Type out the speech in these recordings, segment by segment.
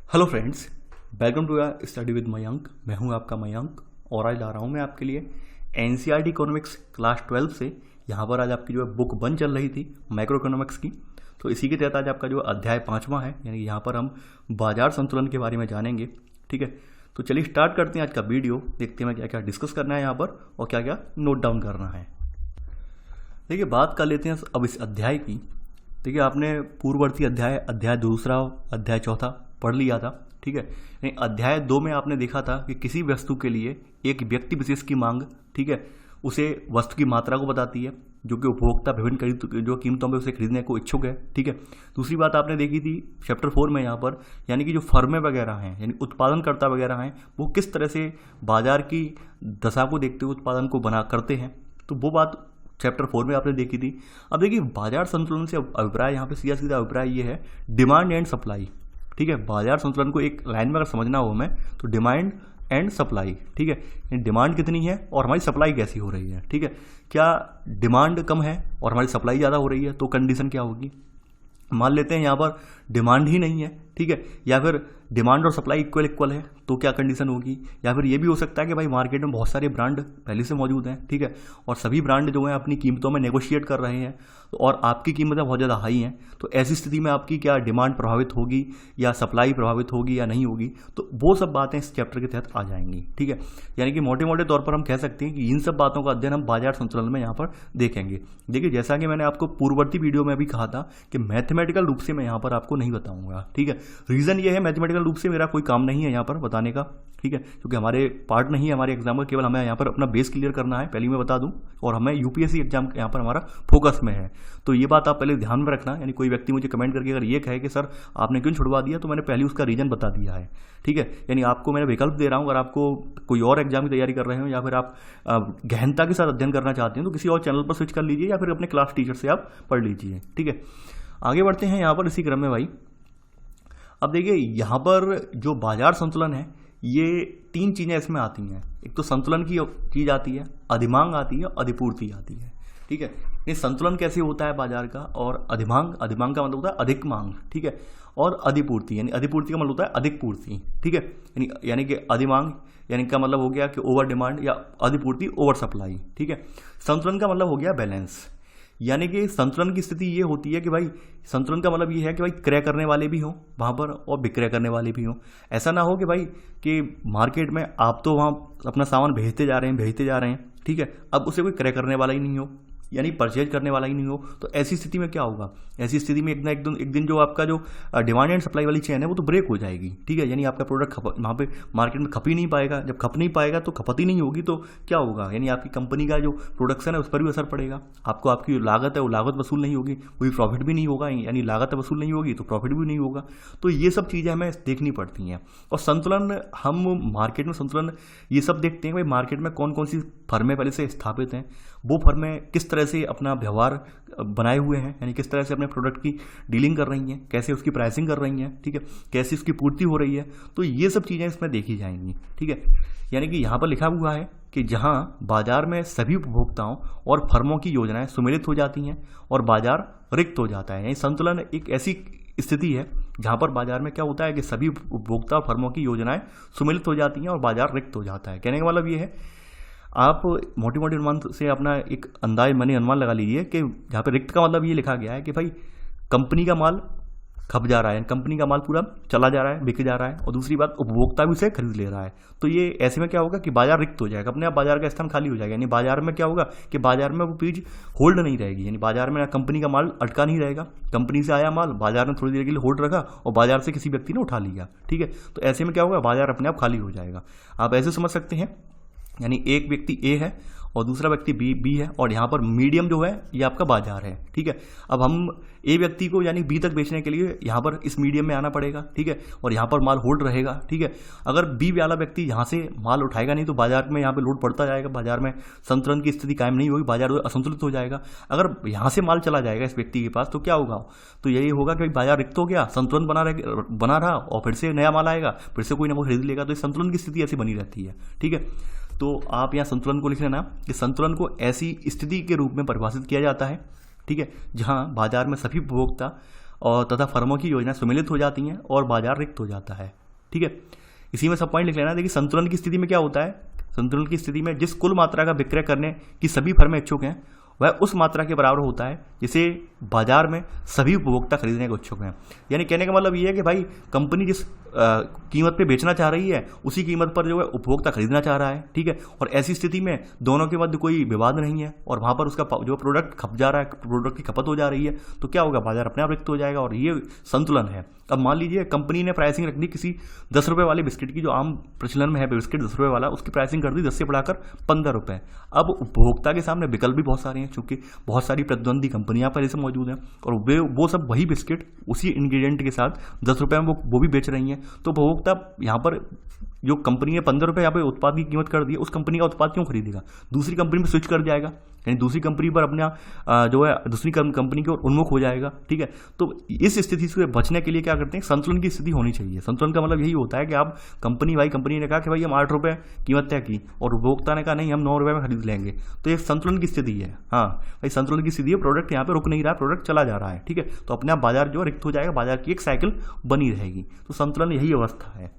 Hello friends, welcome to study with Mayank. मैं हूं आपका मयंक और आज ला रहा हूं मैं आपके लिए एनसीईआरटी इकोनॉमिक्स क्लास 12 से। यहां पर आज आपकी जो है बुक बन चल रही थी माइक्रो इकोनॉमिक्स की, तो इसी के तहत आज आपका जो अध्याय 5वां है, यानी यहाँ पर हम बाजार संतुलन के बारे में जानेंगे। ठीक है, तो चलिए स्टार्ट करते हैं आज का वीडियो। देखते हैं क्या क्या डिस्कस करना है यहाँ पर और क्या क्या नोट डाउन करना है। देखिए, बात कर लेते हैं अब इस अध्याय की। देखिए, आपने पूर्ववर्ती अध्याय दूसरा, अध्याय चौथा पढ़ लिया था। ठीक है, यानी अध्याय 2 में आपने देखा था कि किसी वस्तु के लिए एक व्यक्ति विशेष की मांग, ठीक है, उसे वस्तु की मात्रा को बताती है जो कि उपभोक्ता विभिन्न जो कीमतों में उसे खरीदने को इच्छुक है। ठीक है, दूसरी बात आपने देखी थी चैप्टर 4 में यहाँ पर, यानी कि जो फर्में वगैरह हैं, यानी उत्पादनकर्ता वगैरह हैं, वो किस तरह से बाजार की दशा को देखते हुए उत्पादन को बना करते हैं, तो वो बात चैप्टर 4 में आपने देखी थी। अब देखिए, बाजार संतुलन से अभिप्राय यहाँ पे सीधा सीधा अभिप्राय ये है डिमांड एंड सप्लाई। ठीक है, बाजार संतुलन को एक लाइन में अगर समझना हो हमें तो डिमांड एंड सप्लाई। ठीक है, डिमांड कितनी है और हमारी सप्लाई कैसी हो रही है। ठीक है, क्या डिमांड कम है और हमारी सप्लाई ज़्यादा हो रही है तो कंडीशन क्या होगी। मान लेते हैं यहाँ पर डिमांड ही नहीं है, ठीक है, या फिर डिमांड और सप्लाई इक्वल है तो क्या कंडीशन होगी। या फिर ये भी हो सकता है कि भाई मार्केट में बहुत सारे ब्रांड पहले से मौजूद हैं, ठीक है, और सभी ब्रांड जो हैं अपनी कीमतों में नेगोशिएट कर रहे हैं और आपकी कीमतें बहुत ज़्यादा हाई हैं, तो ऐसी स्थिति में आपकी क्या डिमांड प्रभावित होगी या सप्लाई प्रभावित होगी या नहीं होगी, तो वो सब बातें इस चैप्टर के तहत आ जाएंगी। ठीक है, यानी कि मोटे मोटे तौर पर हम कह सकते हैं कि इन सब बातों का अध्ययन हम बाजार संतुलन में यहाँ पर देखेंगे। देखिए, जैसा कि मैंने आपको पूर्ववर्ती वीडियो में भी कहा था कि मैथमेटिकल रूप से मैं यहाँ पर आपको नहीं बताऊंगा। ठीक है, रीजन ये है मैथमेटिकल रूप से मेरा कोई काम नहीं है यहाँ पर बताने का। ठीक है, क्योंकि हमारे पार्ट नहीं है हमारे एग्जाम में, केवल हमें यहाँ पर अपना बेस क्लियर करना है, पहले मैं बता दूं, और हमें यूपीएससी एग्जाम यहाँ पर हमारा फोकस में है। तो ये बात आप पहले ध्यान में रखना। यानी कोई व्यक्ति मुझे कमेंट करके अगर ये कहे कि सर आपने क्यों छुड़वा दिया, तो मैंने पहले उसका रीजन बता दिया है। ठीक है, यानी आपको मैंने विकल्प दे रहा हूँ। अगर आपको कोई और एग्जाम की तैयारी कर रहे हो या फिर आप गहनता के साथ अध्ययन करना चाहते हैं तो किसी और चैनल पर स्विच कर लीजिए या फिर अपने क्लास टीचर से आप पढ़ लीजिए। ठीक है, आगे बढ़ते हैं यहाँ पर इसी क्रम में भाई। अब देखिए, यहाँ पर जो बाजार संतुलन है ये 3 चीजें इसमें आती हैं। एक तो संतुलन की चीज आती है, अधिमांग आती है, अधिपूर्ति आती है। ठीक है, ये संतुलन कैसे होता है बाजार का, और अधिमांग का मतलब होता है अधिक मांग। ठीक है, और अधिपूर्ति यानी अधिपूर्ति का मतलब होता है अधिक पूर्ति। ठीक है, यानी कि अधिमांग यानी का मतलब हो गया कि ओवर डिमांड, या अधिपूर्ति ओवर सप्लाई। ठीक है, संतुलन का मतलब हो गया बैलेंस। यानी कि संतुलन की स्थिति ये होती है कि भाई संतुलन का मतलब ये है कि भाई क्रय करने वाले भी हों वहाँ पर और विक्रय करने वाले भी हों। ऐसा ना हो कि भाई कि मार्केट में आप तो वहाँ अपना सामान भेजते जा रहे हैं, ठीक है, अब उसे कोई क्रय करने वाला ही नहीं हो, यानी परचेज करने वाला ही नहीं हो। तो ऐसी स्थिति में क्या होगा, ऐसी स्थिति में एक दिन जो आपका जो डिमांड एंड सप्लाई वाली चेन है वो तो ब्रेक हो जाएगी। ठीक है, यानी आपका प्रोडक्ट वहाँ पे मार्केट में खप ही नहीं पाएगा। जब खप नहीं पाएगा तो खपत ही नहीं होगी तो क्या होगा, यानी आपकी कंपनी का जो प्रोडक्शन है उस पर भी असर पड़ेगा। आपको आपकी लागत है वो लागत वसूल नहीं होगी, कोई प्रॉफिट भी नहीं होगा, यानी लागत वसूल नहीं होगी तो प्रॉफिट भी नहीं होगा। तो ये सब चीज़ें हमें देखनी पड़ती हैं। और संतुलन हम मार्केट में संतुलन ये सब देखते हैं भाई मार्केट में कौन कौन सी फर्में पहले से स्थापित हैं, वो फर्में किस तरह से अपना व्यवहार बनाए हुए हैं, यानी किस तरह से अपने प्रोडक्ट की डीलिंग कर रही हैं, कैसे उसकी प्राइसिंग कर रही हैं, ठीक है, कैसे उसकी पूर्ति हो रही है। तो ये सब चीज़ें इसमें देखी जाएंगी। ठीक है, यानी कि यहाँ पर लिखा हुआ है कि जहाँ बाजार में सभी उपभोक्ताओं और फर्मों की योजनाएं सुमेलित हो जाती हैं और बाजार रिक्त हो जाता है। यानी संतुलन एक ऐसी स्थिति है जहाँ पर बाजार में क्या होता है कि सभी उपभोक्ता और फर्मों की योजनाएं सुमेलित हो जाती हैं और बाजार रिक्त हो जाता है। कहने का मतलब ये है, आप मोटी मोटी अनुमान से अपना एक अनुमान लगा लीजिए कि जहाँ पे रिक्त का मतलब ये लिखा गया है कि भाई कंपनी का माल खप जा रहा है, कंपनी का माल पूरा चला जा रहा है, बिक जा रहा है, और दूसरी बात उपभोक्ता भी उसे खरीद ले रहा है। तो ये ऐसे में क्या होगा कि बाजार रिक्त हो जाएगा, अपने आप बाजार का स्थान खाली हो जाएगा। यानी बाजार में क्या होगा कि बाजार में वो चीज होल्ड नहीं रहेगी, यानी बाजार में कंपनी का माल अटका नहीं रहेगा। कंपनी से आया माल बाजार में थोड़ी देर के लिए होल्ड रखा और बाजार से किसी व्यक्ति ने उठा लिया। ठीक है, तो ऐसे में क्या होगा, बाजार अपने आप खाली हो जाएगा। आप ऐसे समझ सकते हैं, यानी एक व्यक्ति ए है और दूसरा व्यक्ति बी है, और यहाँ पर मीडियम जो है ये आपका बाजार है। ठीक है, अब हम ए व्यक्ति को यानी बी तक बेचने के लिए यहाँ पर इस मीडियम में आना पड़ेगा। ठीक है, और यहाँ पर माल होल्ड रहेगा। ठीक है, अगर बी वाला व्यक्ति यहाँ से माल उठाएगा नहीं तो बाजार में यहाँ पे लोड पड़ता जाएगा, बाजार में संतुलन की स्थिति कायम नहीं होगी, बाजार असंतुलित हो जाएगा। अगर यहाँ से माल चला जाएगा इस व्यक्ति के पास तो क्या होगा, तो यही होगा कि बाजार रिक्त हो गया, संतुलन बना रहा और फिर से नया माल आएगा, फिर से कोई ना कोई खरीद लेगा। तो इस संतुलन की स्थिति ऐसी बनी रहती है। ठीक है, तो आप यहाँ संतुलन को लिख लेना कि संतुलन को ऐसी स्थिति के रूप में परिभाषित किया जाता है, ठीक है, जहाँ बाजार में सभी उपभोक्ता और तथा फर्मों की योजना सुमेलित हो जाती हैं और बाजार रिक्त हो जाता है। ठीक है, इसी में सब पॉइंट लिख लेना। देखिए संतुलन की स्थिति में क्या होता है, संतुलन की स्थिति में जिस कुल मात्रा का विक्रय करने की सभी फर्में इच्छुक हैं वह उस मात्रा के बराबर होता है जिसे बाजार में सभी उपभोक्ता खरीदने के इच्छुक हैं। यानी कहने का मतलब ये है कि भाई कंपनी जिस कीमत पे बेचना चाह रही है उसी कीमत पर जो है उपभोक्ता खरीदना चाह रहा है। ठीक है, और ऐसी स्थिति में दोनों के मध्य कोई विवाद नहीं है और वहां पर उसका जो प्रोडक्ट खप जा रहा है, प्रोडक्ट की खपत हो जा रही है, तो क्या होगा, बाजार अपने आप रिक्त हो जाएगा और ये संतुलन है। अब मान लीजिए कंपनी ने प्राइसिंग रख दी किसी 10 रुपये वाले बिस्किट की, जो आम प्रचलन में है बिस्किट 10 रुपये वाला, उसकी प्राइसिंग कर दी 10 से बढ़ाकर 15 रुपये। अब उपभोक्ता के सामने विकल्प भी बहुत सारे हैं, चूंकि बहुत सारी प्रतिद्वंदी कंपनियां पहले से मौजूद हैं और वो सब वही बिस्किट उसी इंग्रेडिएंट के साथ 10 रुपये में वो भी बेच रही हैं। तो उपभोक्ता यहाँ पर जो कंपनी ने 15 रुपये यहाँ पे उत्पाद की कीमत कर दी है, उस कंपनी का उत्पाद क्यों खरीदेगा, दूसरी कंपनी में स्विच कर जाएगा, यानी दूसरी कंपनी पर अपना जो है दूसरी कंपनी की ओर उन्मुख हो जाएगा। ठीक है, तो इस स्थिति से बचने के लिए क्या करते हैं, संतुलन की स्थिति होनी चाहिए। संतुलन का मतलब यही होता है कि आप कंपनी ने कहा कि भाई हम 8 रुपये कीमत तय की और उपभोक्ता ने कहा नहीं हम 9 रुपये में खरीद लेंगे, तो ये संतुलन की स्थिति है। हाँ भाई, संतुलन की स्थिति है, प्रोडक्ट यहाँ पे रुक नहीं रहा है, प्रोडक्ट चला जा रहा है। ठीक है, तो अपने आप बाजार जो रिक्त हो जाएगा, बाजार की एक साइकिल बनी रहेगी। तो संतुलन यही अवस्था है।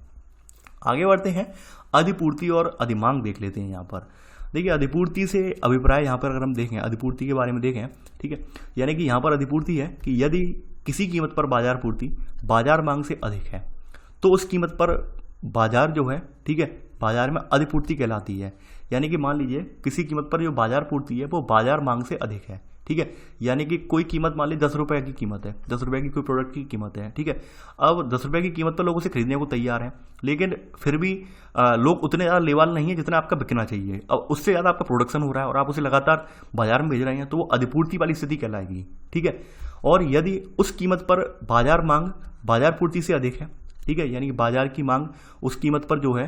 आगे बढ़ते हैं, अधिपूर्ति और अधिमांग देख लेते हैं। यहाँ पर देखिए अधिपूर्ति से अभिप्राय यहाँ पर अगर हम देखें, अधिपूर्ति के बारे में देखें, ठीक है, यानी कि यहाँ पर अधिपूर्ति है कि यदि किसी कीमत पर बाजार पूर्ति बाजार मांग से अधिक है तो उस कीमत पर बाजार जो है, ठीक है, बाजार में अधिपूर्ति कहलाती है। यानी कि मान लीजिए किसी कीमत पर जो बाजार पूर्ति है वो बाजार मांग से अधिक है। ठीक है, यानी कि कोई कीमत मान ली 10 रुपये की कीमत है, 10 रुपये की कोई प्रोडक्ट की कीमत है। ठीक है, अब 10 रुपये की कीमत पर लोग उसे खरीदने को तैयार हैं, लेकिन फिर भी लोग उतने ज़्यादा लेवाल नहीं है जितना आपका बिकना चाहिए। अब उससे ज़्यादा आपका प्रोडक्शन हो रहा है और आप उसे लगातार बाजार में भेज रहे हैं, तो वो अधिपूर्ति वाली स्थिति कहलाएगी। ठीक है, और यदि उस कीमत पर बाजार मांग बाजार पूर्ति से अधिक है, ठीक है, यानी कि बाजार की मांग उस कीमत पर जो है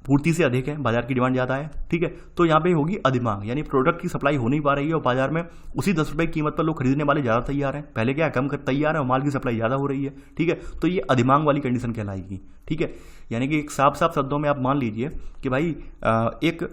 पूर्ति से अधिक है, बाजार की डिमांड ज़्यादा है। ठीक है, तो यहाँ पे होगी अधिमांग, यानी प्रोडक्ट की सप्लाई हो नहीं पा रही है और बाजार में उसी 10 रुपये की कीमत पर लोग खरीदने वाले ज़्यादा तैयार हैं। पहले क्या कम कर तैयार है और माल की सप्लाई ज़्यादा हो रही है। ठीक है, तो ये अधिमांग वाली कंडीशन कहलाएगी। ठीक है, यानी कि एक साफ साफ शब्दों में आप मान लीजिए कि भाई एक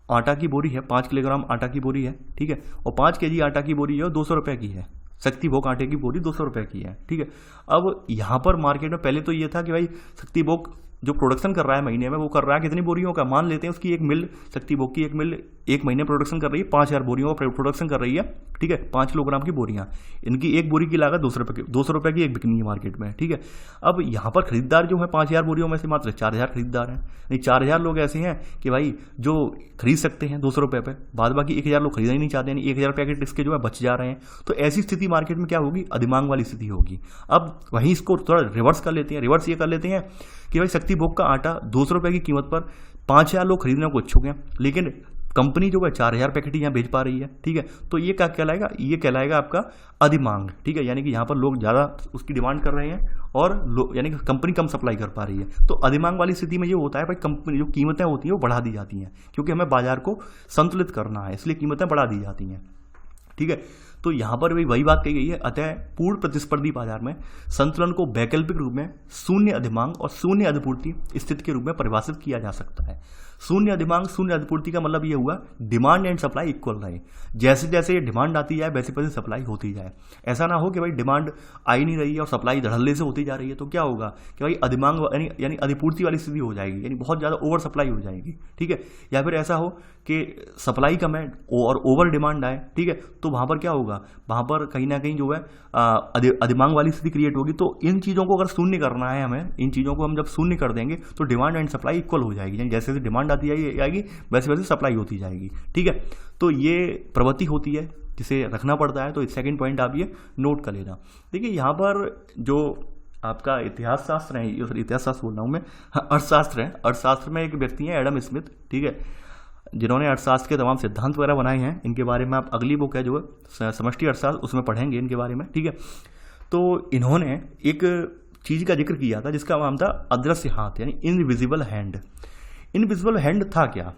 आटा की बोरी है, 5 किलोग्राम आटा की बोरी है। ठीक है, और 5 kg आटा की बोरी है 200 रुपये की है, शक्तिभोग आटे की बोरी 200 रुपये की है। ठीक है, अब यहाँ पर मार्केट में पहले तो ये था कि भाई शक्तिभोग जो प्रोडक्शन कर रहा है महीने में, वो कर रहा है कितनी बोरियों का, मान लेते हैं उसकी एक मिल, शक्तिभोग की एक मिल एक महीने प्रोडक्शन कर रही है, 5000 बोरियों का प्रोडक्शन कर रही है। ठीक है, 5 किलोग्राम की बोरियां, इनकी एक बोरी की लागत 200 रुपये की एक बिकनी है मार्केट में। ठीक है, अब यहाँ पर खरीदार जो है 5000 बोरियों में से मात्र 4000 खरीदार हैं, यानी 4000 लोग ऐसे हैं कि भाई जो खरीद सकते हैं 200 रुपये पे, बाद बाकी 1000 लोग खरीदना ही नहीं चाहते, यानी 1000 पैकेट इसके जो है बच जा रहे हैं। तो ऐसी स्थिति मार्केट में क्या होगी, अधिमांग वाली स्थिति होगी। अब वहीं इसको थोड़ा रिवर्स कर लेते हैं, रिवर्स ये कर लेते हैं कि भाई शक्तिभोग का आटा 200 रुपये की कीमत पर 5000 लोग खरीदने को इच्छुक हैं, लेकिन कंपनी जो है 4000 पैकेट यहाँ भेज पा रही है। ठीक है, तो ये क्या कहलाएगा, ये कहलाएगा आपका अधिमांग। ठीक है, यानी कि यहाँ पर लोग ज़्यादा उसकी डिमांड कर रहे हैं और यानी कि कंपनी कम सप्लाई कर पा रही है। तो अधिमांग वाली स्थिति में ये होता है भाई कंपनी जो कीमतें होती हैं वो बढ़ा दी जाती हैं, क्योंकि हमें बाजार को संतुलित करना है, इसलिए कीमतें बढ़ा दी जाती हैं। ठीक है, तो यहाँ पर भी वही बात कही गई है। अतः पूर्ण प्रतिस्पर्धी बाजार में संतुलन को वैकल्पिक रूप में शून्य अधिमांग और शून्य अधिपूर्ति स्थिति के रूप में परिभाषित किया जा सकता है। शून्य अधिमांग शून्य अधिपूर्ति का मतलब ये हुआ डिमांड एंड सप्लाई इक्वल रहे, जैसे जैसे डिमांड आती जाए वैसे वैसे सप्लाई होती जाए। ऐसा ना हो कि भाई डिमांड आई नहीं रही है और सप्लाई धड़ल्ले से होती जा रही है, तो क्या होगा कि भाई अधिमांग यानी अधिपूर्ति वाली स्थिति हो जाएगी, यानी बहुत ज़्यादा ओवर सप्लाई हो जाएगी। ठीक है, या फिर ऐसा हो कि सप्लाई कम है और ओवर डिमांड आए। ठीक है, तो वहाँ पर क्या होगा, वहाँ पर कहीं ना कहीं जो है अधिमांग वाली स्थिति क्रिएट होगी। तो इन चीज़ों को अगर शून्य करना है हमें, इन चीज़ों को हम जब शून्य कर देंगे तो डिमांड एंड सप्लाई इक्वल हो जाएगी, यानी जैसे जैसे डिमांड आती जाएगी वैसे वैसे सप्लाई होती जाएगी। ठीक है, तो ये प्रवृत्ति होती है जिसे रखना पड़ता है। तो सेकंड पॉइंट आप ये नोट कर लेना। देखिए यहाँ पर जो आपका इतिहास शास्त्र है, इतिहास शास्त्र बोल रहा हूँ मैं, अर्थशास्त्र है। अर्थशास्त्र में एक व्यक्ति है एडम स्मिथ, ठीक है, जिन्होंने अर्थशास्त्र के तमाम सिद्धांत वगैरह बनाए हैं। इनके बारे में आप अगली बुक है जो समष्टि अर्थशास्त्र, उसमें पढ़ेंगे इनके बारे में। ठीक है, तो इन्होंने एक चीज़ का जिक्र किया था जिसका नाम था अदृश्य हाथ, यानी इनविजिबल हैंड। इनविजिबल हैंड था क्या,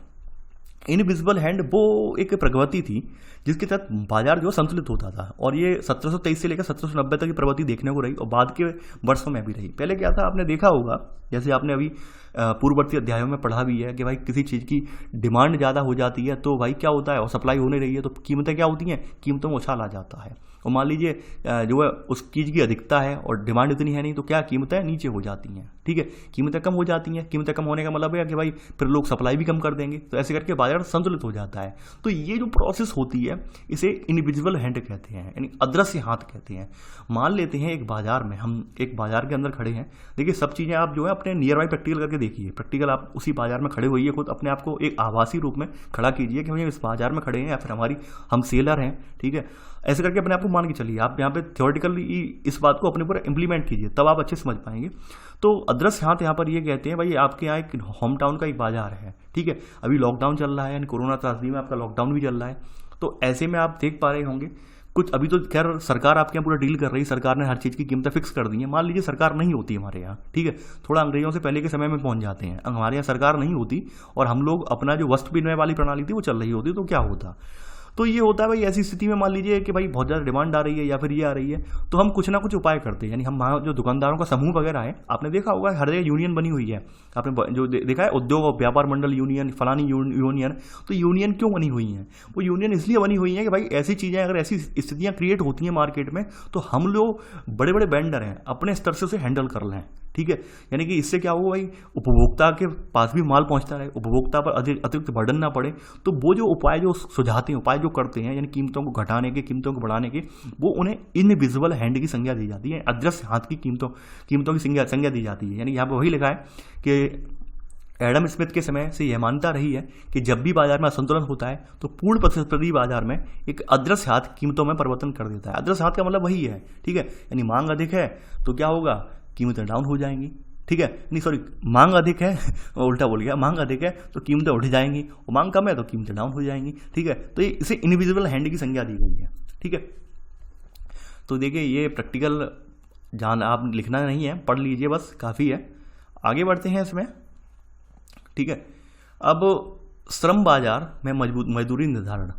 इनविजिबल हैंड वो एक प्रवृत्ति थी जिसके तहत बाजार जो संतुलित होता था, और ये 1723 से लेकर 1790 तक की प्रवृत्ति देखने को रही और बाद के वर्षों में भी रही। पहले क्या था, आपने देखा होगा, जैसे आपने अभी पूर्ववर्ती अध्यायों में पढ़ा भी है कि भाई किसी चीज़ की डिमांड ज़्यादा हो जाती है तो भाई क्या होता है, और सप्लाई हो नहीं रही है तो कीमतें क्या होती हैं, कीमतों में उछाल आ जाता है। और मान लीजिए जो है उस चीज़ की अधिकता है और डिमांड इतनी है नहीं, तो क्या कीमतें नीचे हो जाती हैं। ठीक है, कीमतें कम हो जाती हैं, कीमतें कम होने का मतलब है कि भाई फिर लोग सप्लाई भी कम कर देंगे, तो ऐसे करके बाजार संतुलित हो जाता है। तो ये जो प्रोसेस होती है इसे इनविजिबल हैंड कहते हैं, यानी अदृश्य हाथ कहते हैं। मान लेते हैं एक बाजार में, हम एक बाजार के अंदर खड़े हैं। देखिए सब चीज़ें आप जो है अपने नियर बाई प्रैक्टिकल करके देखिए, प्रैक्टिकल आप उसी बाजार में खड़े होइए, खुद अपने आप को एक आभासी रूप में खड़ा कीजिए कि भाई इस बाजार में खड़े हैं, या फिर हम सेलर हैं। ठीक है, ऐसे करके अपने आप को मान के चलिए। आप यहाँ पे थ्योरेटिकली इस बात को अपने ऊपर इम्प्लीमेंट कीजिए, तब आप अच्छे समझ पाएंगे। तो अदृश्य हाथ यहाँ पर ये कहते हैं भाई आपके यहाँ एक होम टाउन का एक बाजार है। ठीक है, अभी लॉकडाउन चल रहा है, यानी कोरोना त्रासदी में आपका लॉकडाउन भी चल रहा है। तो ऐसे में आप देख पा रहे होंगे कुछ, अभी तो खैर सरकार आपके यहाँ पूरा डील कर रही है, सरकार ने हर चीज़ की कीमतें फिक्स कर दी है। मान लीजिए सरकार नहीं होती हमारे यहाँ, ठीक है, थोड़ा अंग्रेजों से पहले के समय में पहुंच जाते हैं, हमारे यहाँ सरकार नहीं होती और हम लोग अपना जो वस्तु विनिमय वाली प्रणाली थी वो चल रही होती, तो क्या होता। तो ये होता है भाई ऐसी स्थिति में मान लीजिए कि भाई बहुत ज़्यादा डिमांड आ रही है या फिर ये आ रही है, तो हम कुछ ना कुछ उपाय करते हैं। यानी हम वहाँ जो दुकानदारों का समूह वगैरह है, आपने देखा होगा हर जगह यूनियन बनी हुई है, आपने जो देखा है उद्योग और व्यापार मंडल यूनियन, फलानी यूनियन। तो यूनियन क्यों बनी हुई हैं? वो यूनियन इसलिए बनी हुई है कि भाई ऐसी चीज़ें, अगर ऐसी स्थितियाँ क्रिएट होती हैं मार्केट में, तो हम लोग बड़े बड़े वेंडर हैं अपने स्तर से उसे हैंडल कर लें। ठीक है, यानी कि इससे क्या होगा भाई, उपभोक्ता के पास भी माल पहुंचता रहे, उपभोक्ता पर अतिरिक्त बर्डन ना पड़े। तो वो जो उपाय जो सुझाते हैं, उपाय जो करते हैं, यानी कीमतों को घटाने के, कीमतों को बढ़ाने के, वो उन्हें इनविजिबल हैंड की संज्ञा दी जाती है, अदृश्य हाथ की कीमतों की संज्ञा दी जाती है। यानी यहाँ पर वही लिखा है कि एडम स्मिथ के समय से यह मान्यता रही है कि जब भी बाजार में असंतुलन होता है तो पूर्ण प्रतिस्पर्धी बाजार में एक अदृश्य हाथ कीमतों में परिवर्तन कर देता है। अदृश्य हाथ का मतलब वही है। ठीक है, यानी मांग अधिक है तो क्या होगा, कीमतें डाउन हो जाएंगी। ठीक है, नहीं सॉरी, मांग अधिक है उल्टा बोल गया, मांग अधिक है तो कीमतें उठ जाएंगी, और मांग कम है तो कीमतें डाउन हो जाएंगी। ठीक है, तो ये इसे इनविजिबल हैंड की संज्ञा दी गई है। ठीक है, तो देखिए ये प्रैक्टिकल जान आप लिखना नहीं है, पढ़ लीजिए बस, काफ़ी है। आगे बढ़ते हैं इसमें। ठीक है, अब श्रम बाजार में मजदूरी निर्धारण।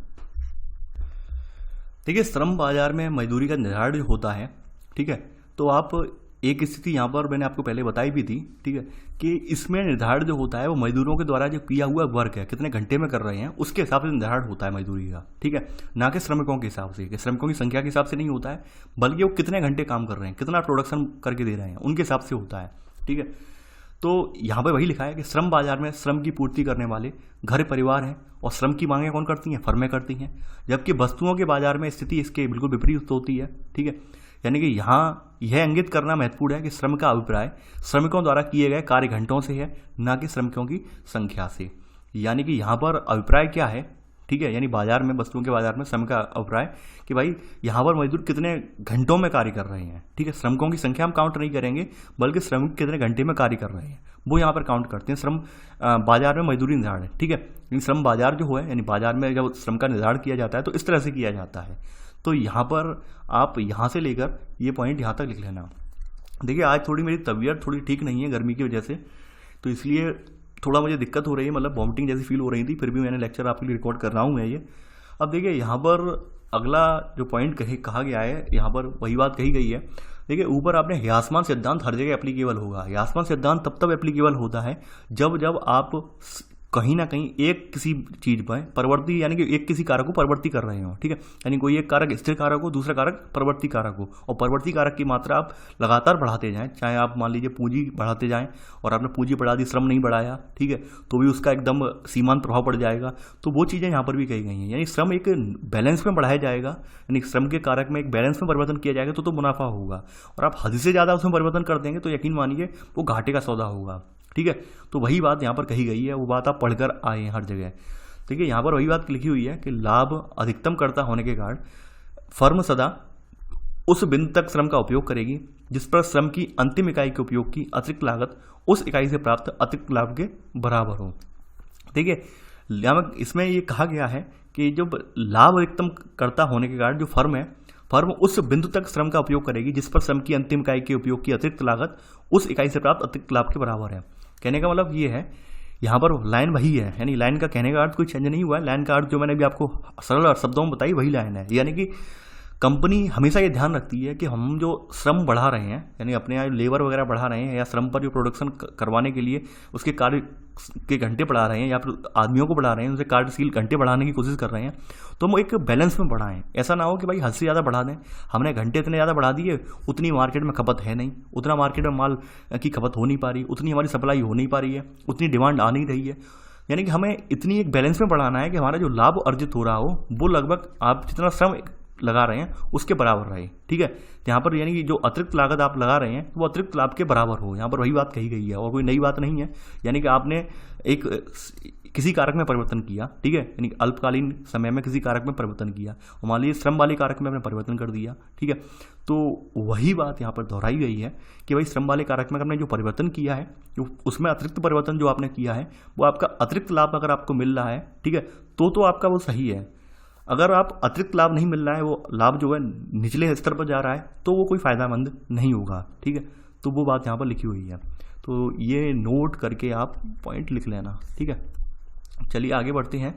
देखिए श्रम बाजार में मजदूरी का निर्धारण जो होता है, ठीक है, तो आप एक स्थिति यहाँ पर मैंने आपको पहले बताई भी थी, ठीक है, कि इसमें निर्धारण जो होता है वो मजदूरों के द्वारा जो किया हुआ वर्क है, कितने घंटे में कर रहे हैं, उसके हिसाब से निर्धारण होता है मजदूरी का। ठीक है, ना कि श्रमिकों के हिसाब से, कि श्रमिकों की संख्या के हिसाब से नहीं होता है, बल्कि वो कितने घंटे काम कर रहे हैं, कितना प्रोडक्शन करके दे रहे हैं, उनके हिसाब से होता है। ठीक है, तो यहाँ पे वही लिखा है कि श्रम बाजार में श्रम की पूर्ति करने वाले घर परिवार हैं, और श्रम की मांगें कौन करती हैं, फर्में करती हैं। जबकि वस्तुओं के बाजार में स्थिति इसके बिल्कुल विपरीत होती है। ठीक है, यानी कि यहाँ यह इंगित करना महत्वपूर्ण है कि श्रम का अभिप्राय श्रमिकों द्वारा किए गए कार्य घंटों से है, ना कि श्रमिकों की संख्या से। यानी कि यहाँ पर अभिप्राय क्या है, ठीक है, यानी बाजार में, वस्तुओं के बाजार में श्रम का अभिप्राय कि भाई यहाँ पर मजदूर कितने घंटों में कार्य कर रहे हैं। ठीक है, श्रमिकों की संख्या हम काउंट नहीं करेंगे, बल्कि श्रमिक कितने घंटे में कार्य कर रहे हैं वो यहाँ पर काउंट करते हैं। श्रम बाजार में मजदूरी निर्धारण। ठीक है, लेकिन श्रम बाजार जो है, यानी बाजार में जब श्रम का निर्धारण किया जाता है तो इस तरह से किया जाता है। तो यहाँ पर आप यहाँ से लेकर ये पॉइंट यहाँ तक लिख लेना। देखिए आज थोड़ी मेरी तबीयत थोड़ी ठीक नहीं है गर्मी की वजह से, तो इसलिए थोड़ा मुझे दिक्कत हो रही है, मतलब वॉमिटिंग जैसी फील हो रही थी, फिर भी मैंने लेक्चर आपके लिए रिकॉर्ड कर रहा हूँ मैं ये। अब देखिए यहाँ पर अगला जो पॉइंट कहा गया है, यहाँ पर वही बात कही गई है। देखिए ऊपर आपने ह्रासमान सिद्धांत हर जगह एप्लीकेबल होगा। ह्रासमान सिद्धांत तब एप्लीकेबल होता है जब आप कहीं ना कहीं एक किसी चीज पर परिवर्ती, यानी कि एक किसी कारक को परिवर्ती कर रहे हो। ठीक है, यानी कोई एक कारक स्थिर कारक हो, दूसरा कारक परिवर्ती कारक हो, और परिवर्ती कारक की मात्रा आप लगातार बढ़ाते जाएं, चाहे आप मान लीजिए पूंजी बढ़ाते जाएं, और आपने पूंजी बढ़ा दी, श्रम नहीं बढ़ाया, ठीक है, तो भी उसका एकदम सीमांत प्रभाव पड़ जाएगा। तो वो चीज़ें यहाँ पर भी कही गई हैं, यानी श्रम एक बैलेंस में बढ़ाया जाएगा, यानी श्रम के कारक में एक बैलेंस में परिवर्तन किया जाएगा तो मुनाफा होगा। और आप हद से ज़्यादा उसमें परिवर्तन कर देंगे तो यकीन मानिए वो घाटे का सौदा होगा। ठीक है, तो वही बात यहाँ पर कही गई है, वो बात आप पढ़कर आए हैं हर जगह। ठीक है, यहाँ पर वही बात लिखी हुई है कि लाभ अधिकतम करता होने के कारण फर्म सदा उस बिंदु तक श्रम का उपयोग करेगी जिस पर श्रम की अंतिम इकाई के उपयोग की अतिरिक्त लागत उस इकाई से प्राप्त अतिरिक्त लाभ के बराबर हो। देखिए इसमें ये कहा गया है कि जब लाभ अधिकतम करता होने के कारण जो फर्म उस बिंदु तक श्रम का उपयोग करेगी जिस पर श्रम की अंतिम इकाई के उपयोग की अतिरिक्त लागत उस इकाई से प्राप्त अतिरिक्त लाभ के बराबर है। कहने का मतलब ये है, यहाँ पर लाइन वही है, यानी लाइन का कहने का अर्थ कोई चेंज नहीं हुआ है। लाइन का अर्थ जो मैंने भी आपको सरल शब्दों में बताई वही लाइन है, यानी कि कंपनी हमेशा ये ध्यान रखती है कि हम जो श्रम बढ़ा रहे हैं, यानी अपने यहाँ लेबर वगैरह बढ़ा रहे हैं या श्रम पर जो प्रोडक्शन करवाने के लिए उसके कार्य के घंटे बढ़ा रहे हैं या फिर आदमियों को बढ़ा रहे हैं, उनसे कार्यशील घंटे बढ़ाने की कोशिश कर रहे हैं, तो हम एक बैलेंस में बढ़ाएं। ऐसा ना हो कि भाई हद से ज़्यादा बढ़ा दें, हमने घंटे इतने ज़्यादा बढ़ा दिए, उतनी मार्केट में खपत है नहीं, उतना मार्केट में माल की खपत हो नहीं पा रही, उतनी हमारी सप्लाई हो नहीं पा रही है, उतनी डिमांड आ नहीं रही है। यानी कि हमें इतनी एक बैलेंस में बढ़ाना है कि हमारा जो लाभ अर्जित हो रहा हो वो लगभग आप जितना श्रम लगा रहे हैं उसके बराबर रहे। ठीक है, यहाँ पर यानी कि जो अतिरिक्त लागत आप लगा रहे हैं वो अतिरिक्त लाभ के बराबर हो, यहाँ पर वही बात कही गई है और कोई नई बात नहीं है। यानी कि आपने एक किसी कारक में परिवर्तन किया, ठीक है, यानी अल्पकालीन समय में किसी कारक में परिवर्तन किया और मान लीजिए श्रम वाले कारक में आपने परिवर्तन कर दिया, ठीक है, तो वही बात यहाँ पर दोहराई गई है कि भाई श्रम वाले कारक में आपने जो परिवर्तन किया है, उसमें अतिरिक्त परिवर्तन जो आपने किया है वो आपका अतिरिक्त लाभ अगर आपको मिल रहा है, ठीक है, तो आपका वो सही है। अगर आप अतिरिक्त लाभ नहीं मिल रहा है, वो लाभ जो है निचले स्तर पर जा रहा है, तो वो कोई फायदेमंद नहीं होगा। ठीक है, तो वो बात यहाँ पर लिखी हुई है, तो ये नोट करके आप पॉइंट लिख लेना। ठीक है, चलिए आगे बढ़ते हैं।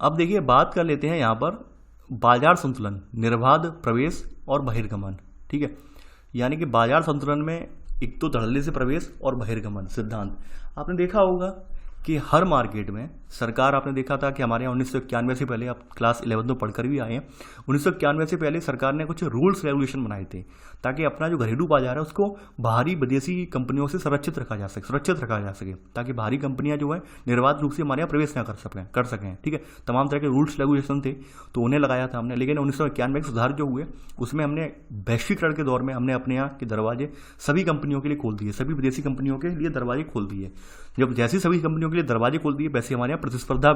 अब देखिए बात कर लेते हैं यहाँ पर बाजार संतुलन, निर्बाध प्रवेश और बहिर्गमन। ठीक है, यानी कि बाजार संतुलन में एक तो धड़ल्ले से प्रवेश और बहिर्गमन सिद्धांत। आपने देखा होगा कि हर मार्केट में सरकार, आपने देखा था कि हमारे यहाँ 1991 से पहले, आप क्लास 11 में पढ़कर भी आए हैं, 1991 से पहले सरकार ने कुछ रूल्स रेगुलेशन बनाए थे ताकि अपना जो घरेलू बाजार है उसको बाहरी विदेशी कंपनियों से सुरक्षित रखा जा सके, ताकि बाहरी कंपनियां जो है निर्बाध रूप से हमारे यहाँ प्रवेश ना कर सकें। ठीक है, तमाम तरह के रूल्स रेगुलेशन थे तो उन्हें लगाया था हमने। लेकिन 1991 के सुधार जो हुए उसमें हमने वैश्वीकरण के दौर में हमने अपने यहाँ के दरवाजे सभी कंपनियों के लिए खोल दिए, सभी विदेशी कंपनियों के लिए दरवाजे खोल दिए। जब जैसे सभी कंपनियों के लिए दरवाजे खोल दिए वैसे हमारे यहाँ प्रतिस्पर्धा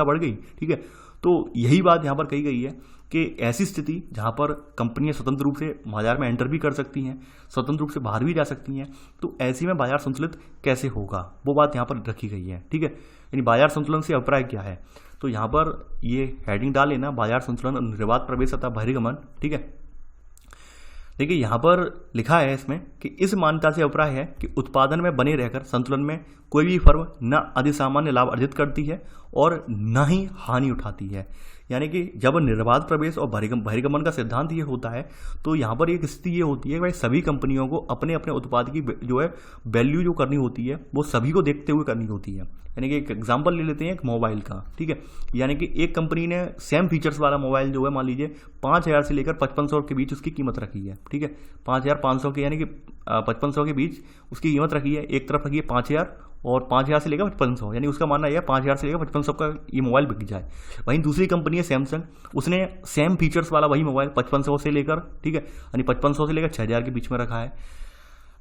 बढ़ गई। ठीक है, तो यही बात यहाँ पर कही गई है कि ऐसी स्थिति जहाँ पर कंपनियां स्वतंत्र रूप से बाजार में एंटर भी कर सकती हैं, स्वतंत्र रूप से बाहर भी जा सकती हैं, तो ऐसी में बाजार संतुलित कैसे होगा, वो बात यहाँ पर रखी गई है। ठीक है, यानी बाजार संतुलन से अभिप्राय क्या है, तो यहाँ पर ये हेडिंग डाल लेना, बाजार संतुलन, निर्बाध प्रवेश तथा बहिर्गमन। ठीक है, देखिए यहाँ पर लिखा है इसमें कि इस मान्यता से अभिप्राय है कि उत्पादन में बने रहकर संतुलन में कोई भी फर्म न अधिसामान्य लाभ अर्जित करती है और न ही हानि उठाती है। यानी कि जब निर्बाध प्रवेश और बहिर्गमन का सिद्धांत ये होता है तो यहाँ पर एक स्थिति ये होती है कि भाई सभी कंपनियों को अपने अपने उत्पाद की जो है वैल्यू जो करनी होती है वो सभी को देखते हुए करनी होती है। यानी कि एक एग्जांपल ले लेते हैं एक मोबाइल का। ठीक है, यानी कि एक कंपनी ने सेम फीचर्स वाला मोबाइल जो है मान लीजिए 5000 से लेकर 5500 के बीच उसकी कीमत रखी है। ठीक है, 5500 के यानी कि 5500 के बीच उसकी कीमत रखी है। एक तरफ रखी है 5000 और 5000 से लेकर 5500, यानी उसका मानना यह है 5000 से लेकर 5500 का ये मोबाइल बिक जाए। वहीं दूसरी कंपनी है सैमसंग, उसने सेम फीचर्स वाला वही मोबाइल 5500 से लेकर, ठीक है, यानी 5500 से लेकर 6000 के बीच में रखा है।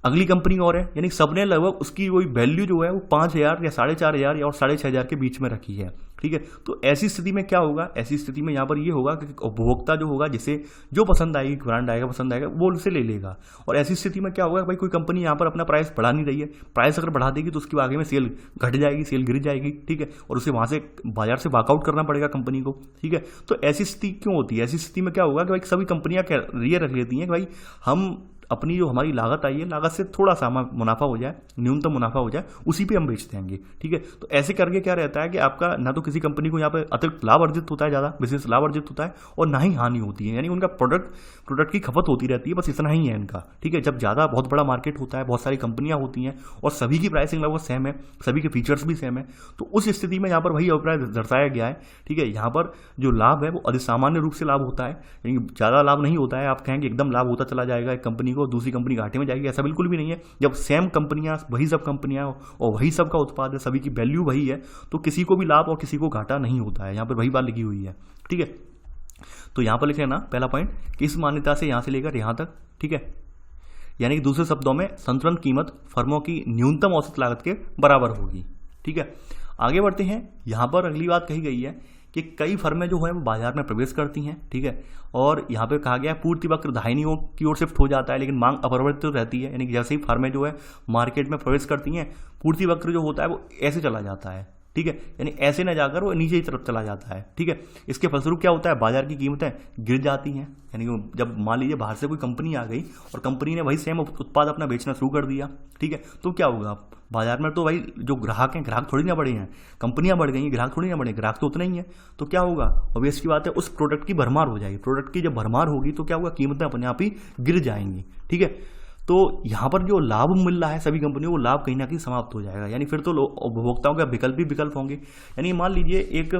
अगली कंपनी और है, यानी सबने लगभग उसकी वही वैल्यू जो है वो 5000 या 4500 या और 6500 के बीच में रखी है। ठीक है, तो ऐसी स्थिति में क्या होगा, ऐसी स्थिति में यहाँ पर ये होगा कि उपभोक्ता जो होगा, जिसे जो पसंद आएगी, ब्रांड आएगा पसंद आएगा, वो उसे ले लेगा। और ऐसी स्थिति में क्या होगा, भाई कोई कंपनी यहाँ पर अपना प्राइस बढ़ा नहीं रही है, प्राइस अगर बढ़ा देगी तो उसके आगे में सेल घट जाएगी, सेल गिर जाएगी। ठीक है, और उसे वहाँ से बाजार से वॉकआउट करना पड़ेगा कंपनी को। ठीक है, तो ऐसी स्थिति क्यों होती है, ऐसी स्थिति में क्या होगा कि भाई सभी कंपनियां ये रख लेती हैं कि भाई हम अपनी जो हमारी लागत आई है, लागत से थोड़ा सा मुनाफा हो जाए, न्यूनतम मुनाफा हो जाए, उसी पे हम बेच देंगे। ठीक है, तो ऐसे करके क्या रहता है कि आपका ना तो किसी कंपनी को यहाँ पे अतिरिक्त लाभ अर्जित होता है, ज़्यादा बिजनेस लाभ अर्जित होता है, और ना ही हानि होती है। यानी उनका प्रोडक्ट की खपत होती रहती है, बस इतना ही है इनका। ठीक है, जब ज़्यादा बहुत बड़ा मार्केट होता है, बहुत सारी कंपनियां होती हैं और सभी की प्राइसिंग लगभग सेम है, सभी के फीचर्स भी सेम है, तो उस स्थिति में यहाँ पर वही अभिप्राय दर्शाया गया है। ठीक है, यहाँ पर जो लाभ है वो अधिसामान्य रूप से लाभ होता है, यानी ज़्यादा लाभ नहीं होता है। आप कहेंगे एकदम लाभ होता चला जाएगा एक कंपनी को, दूसरी कंपनी घाटे में जाएगी, ऐसा बिल्कुल भी नहीं है। जब सेम कंपनियां, वही सब कंपनियां और वही सब का उत्पाद है, सभी की वैल्यू वही है, तो किसी को भी लाभ और किसी को घाटा नहीं होता है। यहाँ पर वही बात लिखी हुई है। ठीक है, तो यहाँ पर लिख लेना पहला पॉइंट कि इस मान्यता से यहाँ से लेकर यहाँ तक। ठीक है, यानी कि दूसरे शब्दों में संतुलन कीमत फर्मों की न्यूनतम औसत लागत के बराबर होगी। ठीक है, आगे बढ़ते हैं। यहाँ पर अगली बात कही गई है कि कई फर्में जो है वो बाजार में प्रवेश करती हैं। ठीक है, और यहाँ पे कहा गया है पूर्ति वक्र दाहिनी की ओर शिफ्ट हो जाता है, लेकिन मांग अपरिवर्तित तो रहती है। यानी कि जैसे ही फर्में जो है मार्केट में प्रवेश करती हैं, पूर्ति वक्र जो होता है वो ऐसे चला जाता है। ठीक है, यानी ऐसे ना जाकर वो नीचे की तरफ चला जाता है। ठीक है, इसके फलस्वरूप क्या होता है, बाजार की कीमतें गिर जाती हैं। यानी कि जब मान लीजिए बाहर से कोई कंपनी आ गई और कंपनी ने वही सेम उत्पाद अपना बेचना शुरू कर दिया, ठीक है, तो क्या होगा, बाजार में तो भाई जो ग्राहक हैं, ग्राहक थोड़ी ना बढ़े हैं, कंपनियां बढ़ गई हैं, ग्राहक थोड़ी ना बढ़े, ग्राहक तो उतने ही हैं। तो क्या होगा, ऑब्वियस की बात है, उस प्रोडक्ट की भरमार हो जाएगी। प्रोडक्ट की जब भरमार होगी तो क्या होगा, कीमतें अपने आप ही गिर जाएंगी। ठीक है, तो यहाँ पर जो लाभ मिल रहा है सभी कंपनियों को, लाभ कहीं ना कहीं समाप्त हो जाएगा। यानी फिर तो उपभोक्ताओं के विकल्प भी विकल्प होंगे। यानी मान लीजिए एक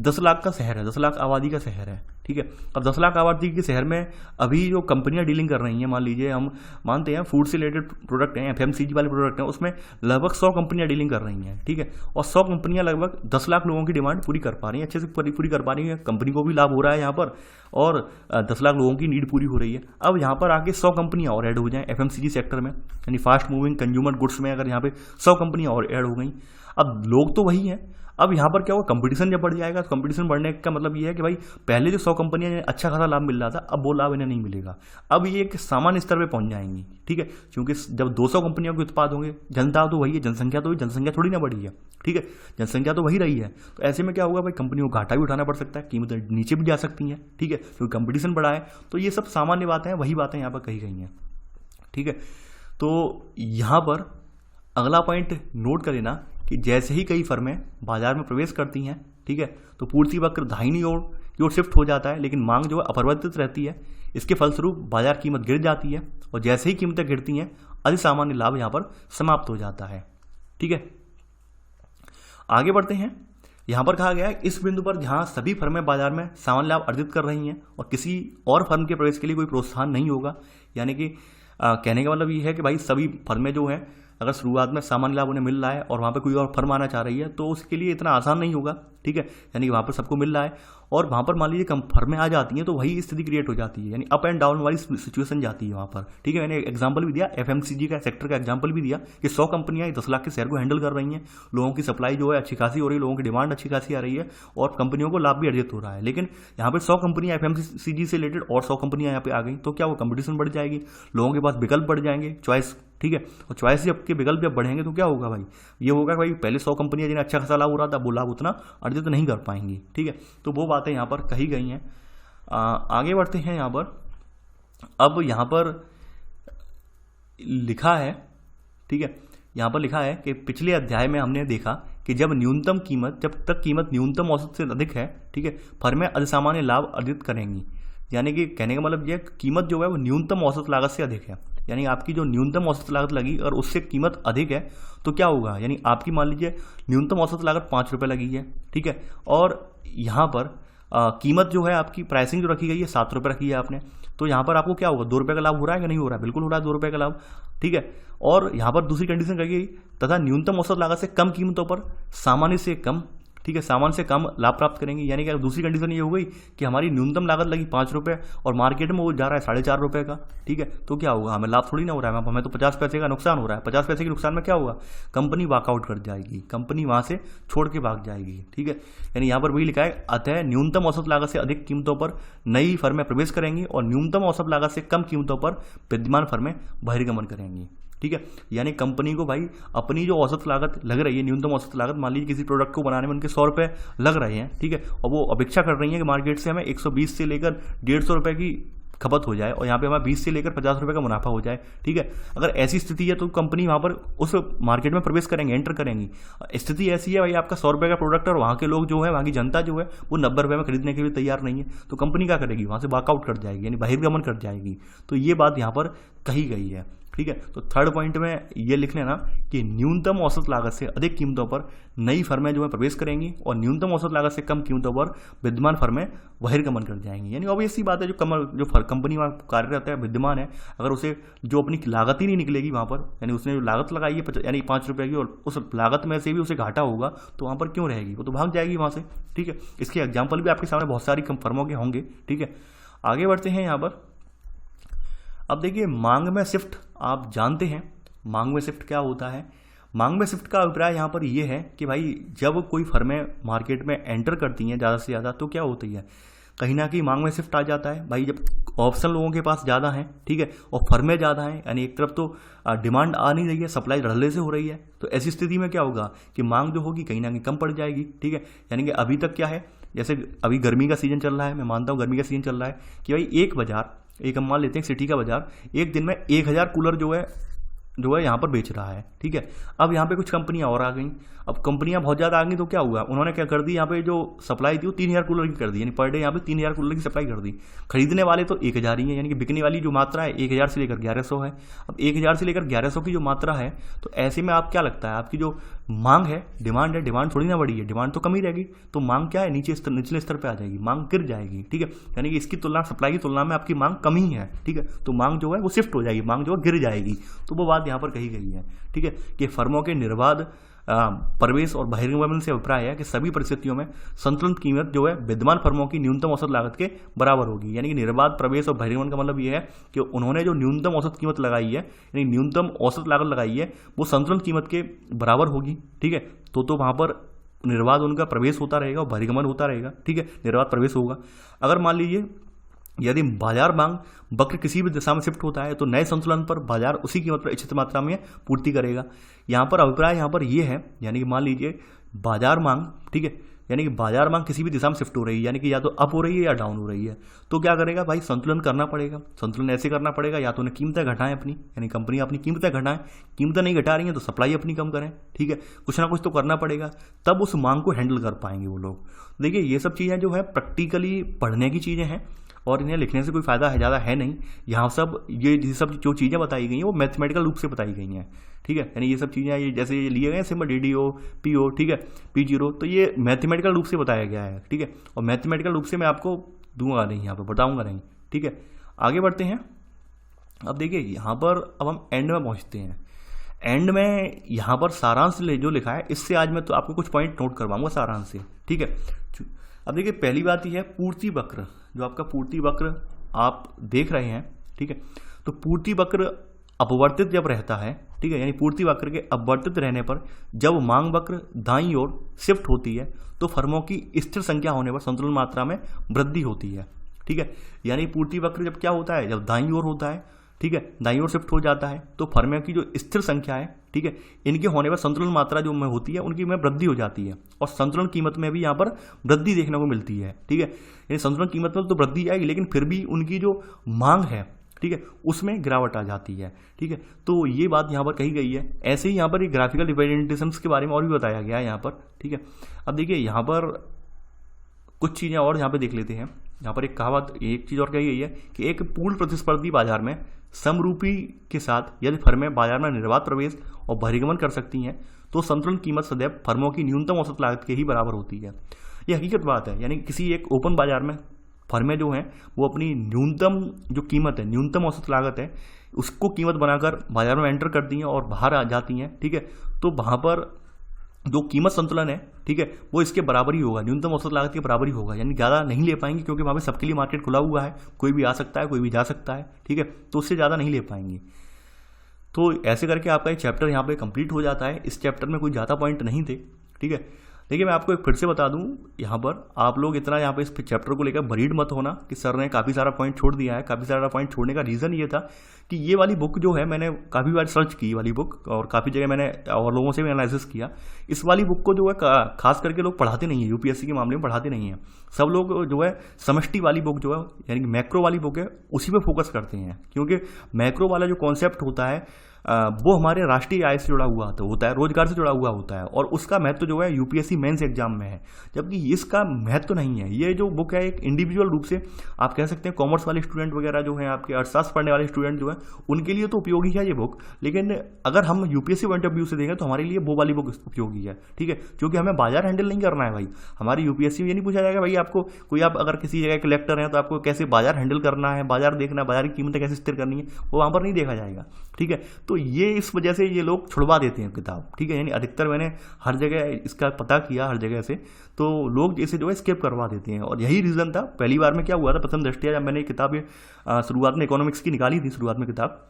10 लाख का शहर है, 10 लाख आबादी का शहर है, ठीक है, अब 10 लाख आबादी के शहर में अभी जो कंपनियां डीलिंग कर रही हैं, मान लीजिए हम मानते हैं फूड से रिलेटेड प्रोडक्ट हैं, FMCG वाले प्रोडक्ट हैं, उसमें लगभग 100 कंपनियां डीलिंग कर रही हैं। ठीक है, और 100 कंपनियां लगभग 10 लाख लोगों की डिमांड पूरी कर पा रही हैं, अच्छे से पूरी कर पा रही हैं, कंपनी को भी लाभ हो रहा है यहाँ पर, और 10 लाख लोगों की नीड पूरी हो रही है। अब यहाँ पर आगे 100 कंपनियां और ऐड हो जाएं FMCG सेक्टर में, यानी फास्ट मूविंग कंज्यूमर गुड्स में अगर यहाँ पे 100 कंपनियां और ऐड हो गई, अब लोग तो वही हैं। अब यहाँ पर क्या होगा, कंपटीशन जब बढ़ जाएगा, तो कंपटीशन बढ़ने का मतलब ये है कि भाई पहले जो 100 कंपनियां ने अच्छा खासा लाभ मिल रहा था, अब वो लाभ इन्हें नहीं मिलेगा। अब ये एक सामान्य स्तर पे पहुंच जाएंगी। ठीक है, क्योंकि जब 200 कंपनियों के उत्पाद होंगे, जनता तो वही है, जनसंख्या थोड़ी ना बढ़ी है। ठीक है, जनसंख्या तो वही रही है, तो ऐसे में क्या होगा भाई, कंपनियों को घाटा भी उठाना पड़ सकता है, कीमतें नीचे भी जा सकती हैं। ठीक है, क्योंकि कंपटीशन बढ़ा है। तो ये सब सामान्य बातें हैं, वही बातें यहाँ पर कही गई हैं। ठीक है, तो यहाँ पर अगला पॉइंट नोट कर लेना कि जैसे ही कई फर्में बाजार में प्रवेश करती हैं, ठीक है, तो पूर्ति वक्र दाहिनी ओर की ओर शिफ्ट हो जाता है, लेकिन मांग जो है अपरिवर्तित रहती है। इसके फलस्वरूप बाजार कीमत गिर जाती है, और जैसे ही कीमतें गिरती हैं, अति सामान्य लाभ यहाँ पर समाप्त हो जाता है। ठीक है, आगे बढ़ते हैं। यहाँ पर कहा गया है इस बिंदु पर जहाँ सभी फर्में बाजार में सामान्य लाभ अर्जित कर रही हैं और किसी और फर्म के प्रवेश के लिए कोई प्रोत्साहन नहीं होगा, यानी कि कहने का मतलब ये है कि भाई सभी फर्में जो हैं, अगर शुरुआत में सामान्य लाभ उन्हें मिल रहा है और वहाँ पे कोई और फर्म आना चाह रही है, तो उसके लिए इतना आसान नहीं होगा। ठीक है, यानी वहाँ पर सबको मिल रहा है, और वहाँ पर मान लीजिए कम फर्में आ जाती हैं तो वही स्थिति क्रिएट हो जाती है, यानी अप एंड डाउन वाली सिचुएशन जाती है वहाँ पर। ठीक है, मैंने एग्जांपल भी दिया, FMCG का सेक्टर का एग्जांपल भी दिया कि 100 कंपनियां 10 लाख के शेयर को हैंडल कर रही हैं, लोगों की सप्लाई जो है अच्छी खासी हो रही है, लोगों की डिमांड अच्छी खासी आ रही है, और कंपनियों को लाभ भी अर्जित हो रहा है। लेकिन यहाँ पर 100 कंपनियां FMCG से रिलेटेड और 100 कंपनियां यहाँ पे आ गई, तो क्या वो कंपटीशन बढ़ जाएगी, लोगों के पास विकल्प बढ़ जाएंगे, चॉइस। ठीक है, और चॉइस जब के विकल्प जब बढ़ेंगे तो क्या होगा भाई, ये होगा भाई पहले 100 कंपनियां जिन्हें अच्छा खासा लाभ हो रहा था, वो लाभ उतना अर्जित नहीं कर पाएंगी। ठीक है, तो वो बातें यहाँ पर कही गई हैं। आगे बढ़ते हैं। यहाँ पर अब यहाँ पर लिखा है, ठीक है, यहाँ पर लिखा है कि पिछले अध्याय में हमने देखा कि जब तक कीमत न्यूनतम औसत से अधिक है, ठीक है, फर्में असामान्य लाभ अर्जित करेंगी। यानी कि कहने का मतलब यह कीमत जो है वो न्यूनतम औसत लागत से अधिक है, यानी आपकी जो न्यूनतम औसत लागत लगी और उससे कीमत अधिक है, तो क्या होगा, यानी आपकी मान लीजिए न्यूनतम औसत लागत 5 रुपये लगी है, ठीक है, और यहाँ पर कीमत जो है आपकी प्राइसिंग जो रखी गई है 7 रुपये रखी है आपने, तो यहाँ पर आपको क्या होगा, 2 रुपये का लाभ हो रहा है कि नहीं हो रहा है, बिल्कुल हो रहा है 2 रुपये का लाभ। ठीक है, और यहाँ पर दूसरी कंडीशन रखी गई, तथा न्यूनतम औसत लागत से कम कीमतों पर सामान्य से कम, ठीक है, सामान्य से कम लाभ प्राप्त करेंगे। यानी कि दूसरी कंडीशन ये हो गई कि हमारी न्यूनतम लागत लगी 5 रुपये और मार्केट में वो जा रहा है 4.5 रुपये का। ठीक है, तो क्या होगा, हमें लाभ थोड़ी ना हो रहा है, हमें तो 50 पैसे का नुकसान हो रहा है। 50 पैसे के नुकसान में क्या होगा, कंपनी वॉकआउट कर जाएगी, कंपनी वहाँ से छोड़ के भाग जाएगी। ठीक है, यानी यहाँ पर वही लिखा है, अतः न्यूनतम औसत लागत से अधिक कीमतों पर नई फर्में प्रवेश करेंगी और न्यूनतम औसत लागत से कम कीमतों पर विद्यमान फर्में बहिर्गमन करेंगी। ठीक है, यानी कंपनी को भाई अपनी जो औसत लागत लग रही है, न्यूनतम औसत लागत, मान लीजिए किसी प्रोडक्ट को बनाने में उनके 100 रुपये लग रहे हैं, ठीक है, और वो अपेक्षा कर रही है कि मार्केट से हमें 120 से लेकर 150 रुपये की खपत हो जाए और यहाँ पे हमारा 20 से लेकर 50 रुपये का मुनाफा हो जाए। ठीक है, अगर ऐसी स्थिति है तो कंपनी वहाँ पर उस मार्केट में प्रवेश करेंगे, एंटर करेंगी। स्थिति ऐसी है भाई, आपका 100 रुपये का प्रोडक्ट और वहाँ के लोग जो है, वहाँ की जनता जो है वो 90 रुपये में खरीदने के लिए तैयार नहीं है, तो कंपनी क्या करेगी, वहाँ से वॉकआउट कर जाएगी, यानी बहिर्गमन कर जाएगी। तो ये बात यहाँ पर कही गई है। ठीक है, तो थर्ड पॉइंट में ये लिख लेना कि न्यूनतम औसत लागत से अधिक कीमतों पर नई फर्में जो है प्रवेश करेंगी और न्यूनतम औसत लागत से कम कीमतों पर विद्यमान फर्में बहिर्गमन कर जाएंगी। यानी ऑब्वियस सी बात है, जो कंपनी वहाँ कार्यरत है, विद्यमान है, अगर उसे जो अपनी लागत ही नहीं निकलेगी वहाँ पर, यानी उसने जो लागत लगाई है यानी 5 रुपये की, और उस लागत में से भी उसे घाटा होगा, तो वहाँ पर क्यों रहेगी, वो तो भाग जाएगी वहाँ से। ठीक है, इसके एग्जाम्पल भी आपके सामने बहुत सारी फर्मों के होंगे। ठीक है, आगे बढ़ते हैं। यहाँ पर अब देखिए, मांग में शिफ्ट आप जानते हैं, मांग में शिफ्ट क्या होता है। मांग में शिफ्ट का अभिप्राय यहाँ पर यह है कि भाई जब कोई फर्में मार्केट में एंटर करती हैं ज़्यादा से ज़्यादा, तो क्या होती है, कहीं ना कहीं मांग में शिफ्ट आ जाता है भाई। जब ऑप्शन लोगों के पास ज़्यादा हैं, ठीक है, और फर्में ज़्यादा हैं, यानी एक तरफ तो डिमांड आ नहीं रही है, सप्लाई ढलने से हो रही है, तो ऐसी स्थिति में क्या होगा कि मांग जो होगी कहीं ना कहीं कम पड़ जाएगी, ठीक है। यानी कि अभी तक क्या है, जैसे अभी गर्मी का सीजन चल रहा है, मैं मानता हूँ गर्मी का सीजन चल रहा है कि भाई एक बाजार, एक हम मान लेते हैं सिटी का बाजार, एक दिन में 1000 कूलर जो है यहाँ पर बेच रहा है, ठीक है। अब यहाँ पे कुछ कंपनियां और आ गई। अब कंपनियां बहुत ज़्यादा आ गई तो क्या हुआ, उन्होंने क्या कर दी, यहाँ पे जो सप्लाई थी वो 3000 कूलर की कर दी, यानी पर डे यहाँ पे 3000 कूलर की सप्लाई कर दी। खरीदने वाले तो 1000 ही है, यानी कि बिकने वाली जो मात्रा है 1000 से लेकर 1100 है। अब 1000 से लेकर 1100 की जो मात्रा है, तो ऐसे में आप क्या लगता है, आपकी जो मांग है, डिमांड थोड़ी ना बढ़ी है, डिमांड तो कम ही रहेगी, तो मांग क्या है, निचले स्तर पर आ जाएगी, मांग गिर जाएगी, ठीक है। यानी कि इसकी तुलना, सप्लाई की तुलना में आपकी मांग कम ही है, ठीक है, तो मांग जो है वो शिफ्ट हो जाएगी, मांग जो है गिर जाएगी। तो वो बात यहाँ पर कही गई है, ठीक है, कि फर्मों के निर्बाध प्रवेश और बहिर्गमन से अभिप्राय है कि सभी परिस्थितियों में संतुलित कीमत जो है विद्यमान फर्मों की न्यूनतम औसत लागत के बराबर होगी। यानी कि निर्बाध प्रवेश और बहिर्गमन का मतलब ये है कि उन्होंने जो न्यूनतम औसत कीमत लगाई है, यानी न्यूनतम औसत लागत लगाई है, वो संतुलित कीमत के बराबर होगी, ठीक है। तो वहां पर निर्बाध उनका प्रवेश होता रहेगा और बहिर्गमन होता रहेगा, ठीक है, निर्बाध प्रवेश होगा। अगर मान लीजिए यदि बाजार मांग वक्र किसी भी दिशा में शिफ्ट होता है, तो नए संतुलन पर बाजार उसी कीमत पर इच्छित मात्रा में पूर्ति करेगा। यहाँ पर अभिप्राय यहाँ पर ये है, यानी कि मान लीजिए बाजार मांग, ठीक है, यानी कि बाजार मांग किसी भी दिशा में शिफ्ट हो रही है, यानी कि या तो अप हो रही है या डाउन हो रही है, तो क्या करेगा भाई, संतुलन करना पड़ेगा। संतुलन ऐसे करना पड़ेगा, या तो उन्हें कीमतें घटाएं अपनी, यानी कंपनी अपनी कीमतें घटाएं, कीमतें नहीं घटा रही हैं तो सप्लाई अपनी कम करें, ठीक है, कुछ ना कुछ तो करना पड़ेगा, तब उस मांग को हैंडल कर पाएंगे वो लोग। देखिए ये सब चीज़ें जो है प्रैक्टिकली पढ़ने की चीज़ें हैं, और इन्हें लिखने से कोई फ़ायदा है ज़्यादा है नहीं। यहाँ सब ये सब जो चीज़ें बताई गई हैं वो मैथमेटिकल रूप से बताई गई हैं, ठीक है, यानी ये सब चीज़ें ये जैसे ये लिए गए हैं सिंबल DDO PO, ठीक है, P0, तो ये मैथमेटिकल रूप से बताया गया है, ठीक है, और मैथमेटिकल रूप से मैं आपको दूंगा नहीं, यहाँ पर बताऊंगा नहीं, ठीक है। आगे बढ़ते हैं। अब देखिए यहाँ पर अब हम एंड में पहुँचते हैं। एंड में यहाँ पर सारांश जो लिखा है, इससे आज मैं तो आपको कुछ पॉइंट नोट करवाऊंगा सारांश से, ठीक है। अब देखिए पहली बात यह है पूर्ति वक्र, जो आपका पूर्ति वक्र आप देख रहे हैं, ठीक है, तो पूर्ति वक्र अपवर्तित जब रहता है, ठीक है, यानी पूर्ति वक्र के अपवर्तित रहने पर जब मांग वक्र दाईं ओर शिफ्ट होती है, तो फर्मों की स्थिर संख्या होने पर संतुलन मात्रा में वृद्धि होती है, ठीक है। यानी पूर्ति वक्र जब क्या होता है, जब दाईं ओर होता है, ठीक है, दाईं ओर शिफ्ट हो जाता है, तो फर्मों की जो स्थिर संख्या है, ठीक है, इनके होने पर संतुलन मात्रा जो में होती है उनकी में वृद्धि हो जाती है, और संतुलन कीमत में भी यहाँ पर वृद्धि देखने को मिलती है, ठीक है। यानी संतुलन कीमत में तो वृद्धि आएगी, लेकिन फिर भी उनकी जो मांग है, ठीक है, उसमें गिरावट आ जाती है, ठीक है। तो ये बात यहाँ पर कही गई है। ऐसे ही यहाँ पर ग्राफिकल रिप्रेजेंटेशंस के बारे में और भी बताया गया है यहाँ पर, ठीक है। अब देखिए यहाँ पर कुछ चीज़ें और यहाँ पे देख लेते हैं। यहाँ पर एक कहावत, एक चीज़ और कही गई है कि एक पूर्ण प्रतिस्पर्धी बाजार में समरूपी के साथ यदि फर्में बाजार में निर्बाध प्रवेश और बहिर्गमन कर सकती हैं, तो संतुलन कीमत सदैव फर्मों की न्यूनतम औसत लागत के ही बराबर होती है। यह हकीकत बात है, यानी किसी एक ओपन बाजार में फर्में जो हैं वो अपनी न्यूनतम जो कीमत है, न्यूनतम औसत लागत है, उसको कीमत बनाकर बाजार में एंटर करती हैं और बाहर आ जाती हैं, ठीक है। तो वहाँ पर जो कीमत संतुलन है, ठीक है, वो इसके बराबर ही होगा, न्यूनतम औसत लागत के बराबर ही होगा, यानी ज़्यादा नहीं ले पाएंगे, क्योंकि वहाँ पे सबके लिए मार्केट खुला हुआ है, कोई भी आ सकता है, कोई भी जा सकता है, ठीक है, तो उससे ज़्यादा नहीं ले पाएंगे। तो ऐसे करके आपका ये चैप्टर यहाँ पे कंप्लीट हो जाता है। इस चैप्टर में कोई ज़्यादा पॉइंट नहीं थे, ठीक है। देखिए मैं आपको एक फिर से बता दूं, यहाँ पर आप लोग इतना यहाँ पे इस चैप्टर को लेकर वरीड मत होना कि सर ने काफ़ी सारा पॉइंट छोड़ दिया है। काफ़ी सारा पॉइंट छोड़ने का रीज़न ये था कि ये वाली बुक जो है, मैंने काफ़ी बार सर्च की ये वाली बुक, और काफ़ी जगह मैंने और लोगों से भी एनालिसिस किया। इस वाली बुक को जो है खास करके लोग पढ़ाते नहीं है, यूपीएससी के मामले में पढ़ाते नहीं है। सब लोग जो है समष्टि वाली बुक जो है, यानी कि मैक्रो वाली बुक है, उसी पर फोकस करते हैं, क्योंकि मैक्रो वाला जो कॉन्सेप्ट होता है वो हमारे राष्ट्रीय आय से जुड़ा हुआ होता है, रोजगार से जुड़ा हुआ होता है, और उसका महत्व जो है यूपीएससी मेंस एग्जाम में है, जबकि इसका महत्व नहीं है। ये जो बुक है एक इंडिविजुअल रूप से आप कह सकते हैं कॉमर्स वाले स्टूडेंट वगैरह जो हैं, आपके अर्थशास्त्र पढ़ने वाले स्टूडेंट जो है, उनके लिए तो उपयोगी है ये बुक, लेकिन अगर हम यूपीएससी पॉइंट ऑफ व्यू से देखें तो हमारे लिए वो वाली बुक उपयोगी है, ठीक है, क्योंकि हमें बाजार हैंडल नहीं करना है भाई। हमारी यूपीएससी में ये नहीं पूछा जाएगा भाई आपको कोई, आप अगर किसी जगह कलेक्टर हैं तो आपको कैसे बाजार हैंडल करना है, बाजार देखना है, बाजार की कीमतें कैसे स्थिर करनी है, वो वहाँ पर नहीं देखा जाएगा, ठीक है। तो ये इस वजह से ये लोग छुड़वा देते हैं किताब, ठीक है, यानी अधिकतर मैंने हर जगह इसका पता किया, हर जगह से, तो लोग इसे जो है स्किप करवा देते हैं, और यही रीज़न था। पहली बार में क्या हुआ था, प्रथम दृष्टया जब मैंने किताब शुरुआत में इकोनॉमिक्स की निकाली थी शुरुआत में किताब,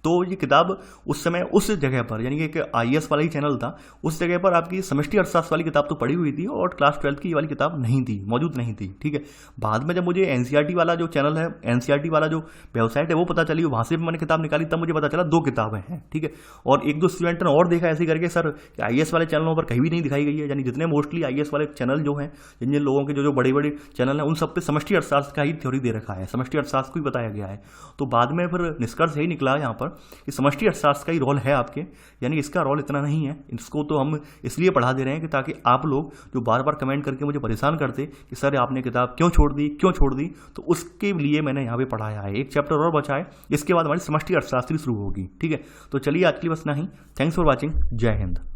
तो ये किताब उस समय उस जगह पर, यानी कि एक आईएएस वाला ही चैनल था, उस जगह पर आपकी समष्टि अर्थशास्त्र वाली किताब तो पढ़ी हुई थी और क्लास 12 की ये वाली किताब नहीं थी, मौजूद नहीं थी। ठीक है, बाद में जब मुझे एनसीईआरटी वाला जो चैनल है, एनसीईआरटी वाला जो वेबसाइट है वो पता चली, वहाँ से भी मैंने किताब निकाली, तब मुझे पता चला 2 किताबें हैं। ठीक है, और एक दो स्टूडेंट ने और देखा ऐसे करके, सर आईएएस वाले चैनलों पर कहीं भी नहीं दिखाई गई है, यानी जितने मोस्टली आईएएस वाले चैनल जो हैं, जिन जिन लोगों के जो जो बड़े बड़े चैनल हैं, उन सब पे समष्टि अर्थशास्त्र का ही थ्योरी दे रखा है, समष्टि अर्थशास्त्र को ही बताया गया है। तो बाद में फिर निष्कर्ष यही निकला यहाँ पर कि समष्टि अर्थशास्त्र का ही रोल है आपके, यानी इसका रोल इतना नहीं है। इसको तो हम इसलिए पढ़ा दे रहे हैं कि ताकि आप लोग जो बार बार कमेंट करके मुझे परेशान करते कि सर आपने किताब क्यों छोड़ दी, तो उसके लिए मैंने यहाँ पे पढ़ाया है। एक चैप्टर और बचा है, इसके बाद हमारी समष्टि अर्थशास्त्री शुरू होगी। ठीक है, तो चलिए आज के लिए बस इतना ही। Thanks for watching. जय हिंद।